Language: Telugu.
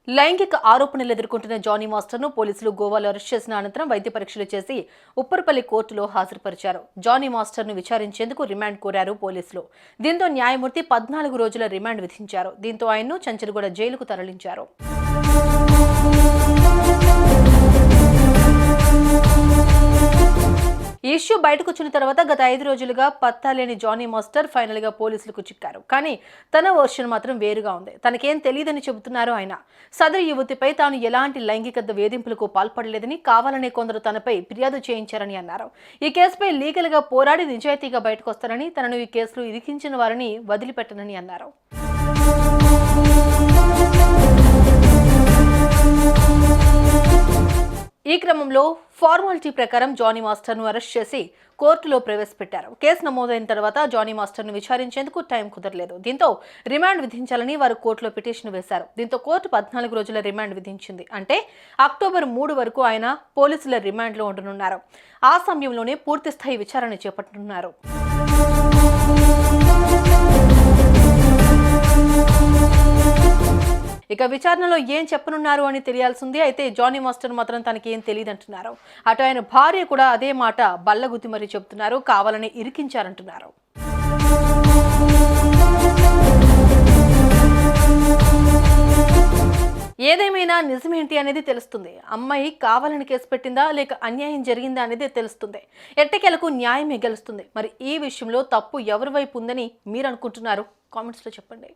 లైంగిక ఆరోపణలు ఎదుర్కొంటున్న జానీ మాస్టర్ను పోలీసులు గోవాలో అరెస్ట్ చేసిన అనంతరం వైద్య పరీక్షలు చేసి ఉప్పర్పల్లి కోర్టులో హాజరుపరిచారు. జానీ మాస్టర్ను విచారించేందుకు రిమాండ్ కోరారు పోలీసులు. దీంతో న్యాయమూర్తి 14 రోజుల రిమాండ్ విధించారు. దీంతో ఆయన్ను చంచల్గూడ జైలుకు తరలించారు. ఈ ఇష్యూ బయటకు వచ్చిన తర్వాత గత 5 రోజులుగా పత్తాలేని జానీ మాస్టర్ ఫైనల్ గా పోలీసులకు చిక్కారు. కానీ తన వర్షన్ మాత్రం వేరుగా ఉంది. తనకేం తెలియదని చెబుతున్నారు ఆయన. సదరు యువతిపై తాను ఎలాంటి లైంగిక వేధింపులకు పాల్పడలేదని, కావాలనే కొందరు తనపై ఫిర్యాదు చేయించారని అన్నారు. ఈ కేసుపై లీగల్ గా పోరాడి నిజాయితీగా బయటకు వస్తారని, తనను ఈ కేసులో ఇరికించిన వారిని వదిలిపెట్టనని అన్నారు. ఈ క్రమంలో ఫార్మాలిటీ ప్రకారం జానీ మాస్టర్ను అరెస్ట్ చేసి కోర్టులో ప్రవేశపెట్టారు. కేసు నమోదైన తర్వాత జానీ మాస్టర్ను విచారించేందుకు టైం కుదరలేదు. దీంతో రిమాండ్ విధించాలని వారు కోర్టులో పిటిషన్ వేశారు. దీంతో కోర్టు 14 రోజుల రిమాండ్ విధించింది. అంటే అక్టోబర్ 3 వరకు ఆయన పోలీసుల రిమాండ్లో ఉండనున్నారు. ఆ సమయంలోనే పూర్తిస్థాయి విచారణ చేపట్టనున్నారు. ఇక విచారణలో ఏం చెప్పనున్నారు అని తెలియాల్సింది. అయితే జానీ మాస్టర్ మాత్రం తనకి ఏం తెలియదంటున్నారు. అటు ఆయన భార్య కూడా అదే మాట బల్లగుద్ది మరీ చెబుతున్నారు. కావాలని ఇరికించారంటున్నారు. ఏదేమైనా నిజమేంటి అనేది తెలుస్తుంది. అమ్మాయి కావాలని కేసు పెట్టిందా లేక అన్యాయం జరిగిందా అనేది తెలుస్తుంది. ఎట్టకేలకు న్యాయమే గెలుస్తుంది. మరి ఈ విషయంలో తప్పు ఎవరి వైపు ఉందని మీరు అనుకుంటున్నారు? కామెంట్స్లో చెప్పండి.